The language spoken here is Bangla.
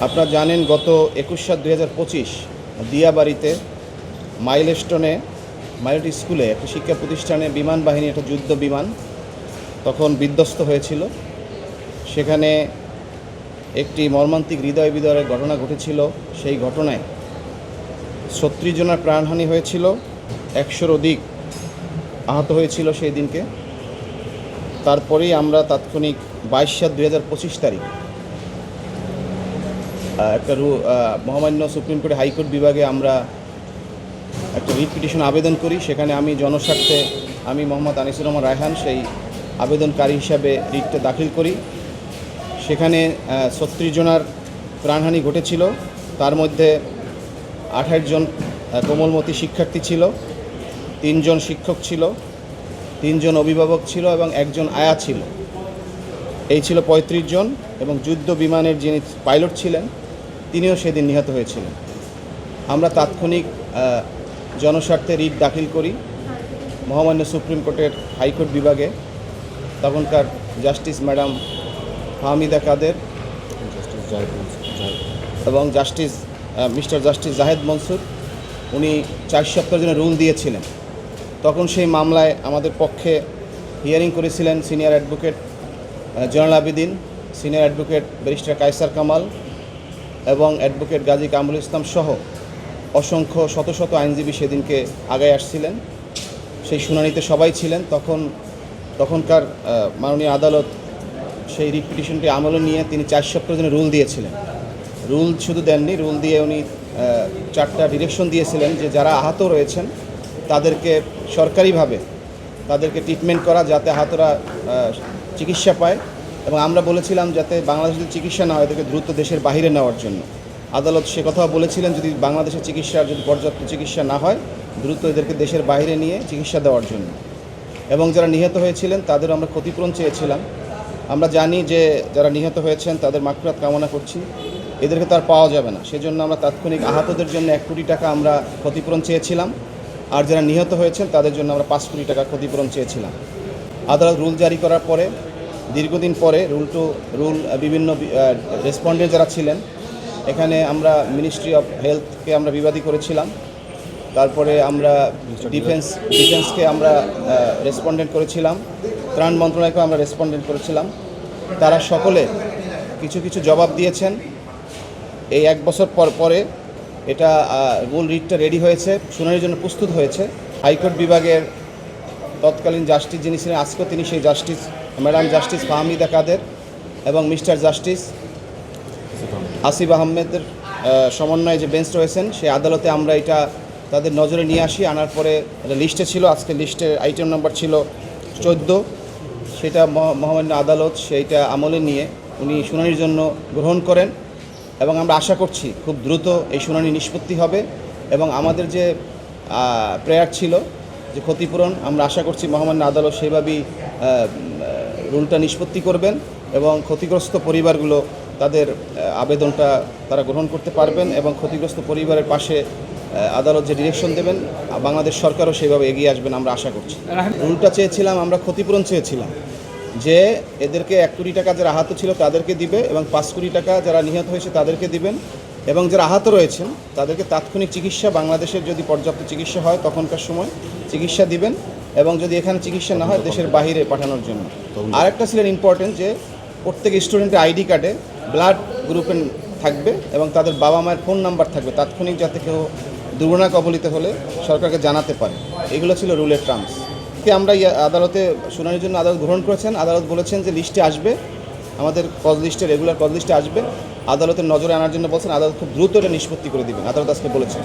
আপনারা জানেন গত 21/7/2025 দিয়াবাড়িতে মাইলস্টোনে মাইলট স্কুলে একটা শিক্ষা প্রতিষ্ঠানে বিমান বাহিনী একটা যুদ্ধ বিমান তখন বিধ্বস্ত হয়েছিল। সেখানে একটি মর্মান্তিক হৃদয় বিদারক ঘটনা ঘটেছিল। সেই ঘটনায় 36 জনের প্রাণহানি হয়েছিল, 100-র অধিক আহত হয়েছিল সেই দিনকে। তারপরেই আমরা তাৎক্ষণিক 22/7/2025 তারিখ একটা মহামান্য সুপ্রিম কোর্টে হাইকোর্ট বিভাগে আমরা একটা রিট পিটিশন আবেদন করি। সেখানে আমি জনস্বার্থে মোহাম্মদ আনিসুর রহমান রায়হান সেই আবেদনকারী হিসাবে রিটটা দাখিল করি। সেখানে 36 জনের প্রাণহানি ঘটেছিল। তার মধ্যে 28 জন কোমলমতি শিক্ষার্থী ছিল, 3 জন শিক্ষক ছিল, 3 জন অভিভাবক ছিল এবং 1 জন আয়া ছিল। এই ছিল 35 জন। এবং যুদ্ধ বিমানের যিনি পাইলট ছিলেন তিনিও সেদিন নিহত হয়েছিলেন। আমরা তাৎক্ষণিক জনস্বার্থে রিট দাখিল করি মহামান্য সুপ্রিম কোর্টের হাইকোর্ট বিভাগে। তখনকার জাস্টিস ম্যাডাম ফাহমিদা কাদের এবং মিস্টার জাস্টিস জাহেদ মনসুর উনি 4 সপ্তাহের জন্য রুল দিয়েছিলেন। তখন সেই মামলায় আমাদের পক্ষে হিয়ারিং করেছিলেন senior advocate Zainul Abedin, senior advocate barrister Kaiser Kamal এবং অ্যাডভোকেট গাজী কামরুল ইসলাম সহ অসংখ্য শত শত আইনজীবী সেদিনকে আগায় আসছিলেন। সেই শুনানিতে সবাই ছিলেন। তখনকার মাননীয় আদালত সেই রিট পিটিশনটি আমলে নিয়ে তিনি 4 সপ্তাহের জন্য রুল দিয়েছিলেন। রুল শুধু দেননি, রুল দিয়ে উনি 4টা ডিরেকশন দিয়েছিলেন যে যারা আহত রয়েছেন তাদেরকে সরকারিভাবে তাদেরকে ট্রিটমেন্ট করা, যাতে আহতরা চিকিৎসা পায়। এবং আমরা বলেছিলাম যাতে বাংলাদেশে যদি চিকিৎসা না হয় তাদেরকে দ্রুত দেশের বাইরে নেওয়ার জন্য। আদালত সে কথাও বলেছিলেন যদি বাংলাদেশের চিকিৎসার যদি পর্যাপ্ত চিকিৎসা না হয় দ্রুত এদেরকে দেশের বাইরে নিয়ে চিকিৎসা দেওয়ার জন্য। এবং যারা নিহত হয়েছিলেন তাদেরও আমরা ক্ষতিপূরণ চেয়েছিলাম। আমরা জানি যে যারা নিহত হয়েছেন তাদের মাগফিরাত কামনা করছি, এদেরকে তো আর পাওয়া যাবে না। সেজন্য আমরা তাৎক্ষণিক আহতদের জন্য 1 কোটি টাকা আমরা ক্ষতিপূরণ চেয়েছিলাম, আর যারা নিহত হয়েছেন তাদের জন্য আমরা 5 কোটি টাকা ক্ষতিপূরণ চেয়েছিলাম। আদালত রুল জারি করার পরে দীর্ঘদিন পরে রুল বিভিন্ন রেসপন্ডেন্ট যারা ছিলেন, এখানে আমরা মিনিস্ট্রি অফ হেলথকে আমরা বিবাদী করেছিলাম। তারপরে আমরা ডিফেন্সকে আমরা রেসপন্ডেন্ট করেছিলাম, ত্রাণ মন্ত্রণালয়কেও আমরা রেসপন্ডেন্ট করেছিলাম। তারা সকলে কিছু কিছু জবাব দিয়েছেন। এই 1 বছর পরে এটা রুল রিটটা রেডি হয়েছে, শুনানির জন্য প্রস্তুত হয়েছে। হাইকোর্ট বিভাগের তৎকালীন জাস্টিস যিনি ছিলেন আজকেও তিনি সেই জাস্টিস ম্যাডাম জাস্টিস ফাহমিদা কাদের এবং মিস্টার জাস্টিস আসিফ আহমেদের সমন্বয়ে যে বেঞ্চ রয়েছেন সেই আদালতে আমরা এটা তাদের নজরে নিয়ে আসি। আনার পরে এটা লিস্টে ছিল, আজকে লিস্টের আইটেম নাম্বার ছিল 14। সেটা মহামান্য আদালত সেইটা আমলে নিয়ে উনি শুনানির জন্য গ্রহণ করেন এবং আমরা আশা করছি খুব দ্রুত এই শুনানি নিষ্পত্তি হবে। এবং আমাদের যে প্রেয়ার ছিল যে ক্ষতিপূরণ, আমরা আশা করছি মহামান্য আদালত সেইভাবেই রুলটা নিষ্পত্তি করবেন এবং ক্ষতিগ্রস্ত পরিবারগুলো তাদের আবেদনটা তারা গ্রহণ করতে পারবেন এবং ক্ষতিগ্রস্ত পরিবারের পাশে আদালত যে ডিরেকশন দেবেন বাংলাদেশ সরকারও সেইভাবে এগিয়ে আসবেন আমরা আশা করছি। রুলটা চেয়েছিলাম, আমরা ক্ষতিপূরণ চেয়েছিলাম যে এদেরকে 1 কোটি টাকা যারা আহত ছিল তাদেরকে দিবে এবং 5 কোটি টাকা যারা নিহত হয়েছে তাদেরকে দিবেন এবং যারা আহত রয়েছেন তাদেরকে তাৎক্ষণিক চিকিৎসা, বাংলাদেশের যদি পর্যাপ্ত চিকিৎসা হয় তখনকার সময় চিকিৎসা দিবেন এবং যদি এখানে চিকিৎসা না হয় দেশের বাইরে পাঠানোর জন্য। আরেকটা ছিলেন ইম্পর্টেন্ট যে প্রত্যেক স্টুডেন্টের আইডি কার্ডে ব্লাড গ্রুপের থাকবে এবং তাদের বাবা মায়ের ফোন নাম্বার থাকবে, তাৎক্ষণিক যাতে কেউ দুর্ঘটনা কবলিত হলে সরকারকে জানাতে পারে। এগুলো ছিল রুলের টার্মস। আমরা আদালতে শুনানির জন্য আদালত গ্রহণ করেছেন। আদালত বলেছেন যে লিস্টে আসবে, আমাদের কজ লিস্টে রেগুলার কজ লিস্টে আসবে, আদালতের নজরে আনার জন্য বলছেন। আদালত খুব দ্রুত এটা নিষ্পত্তি করে দেবেন, আদালত আজকে বলেছেন।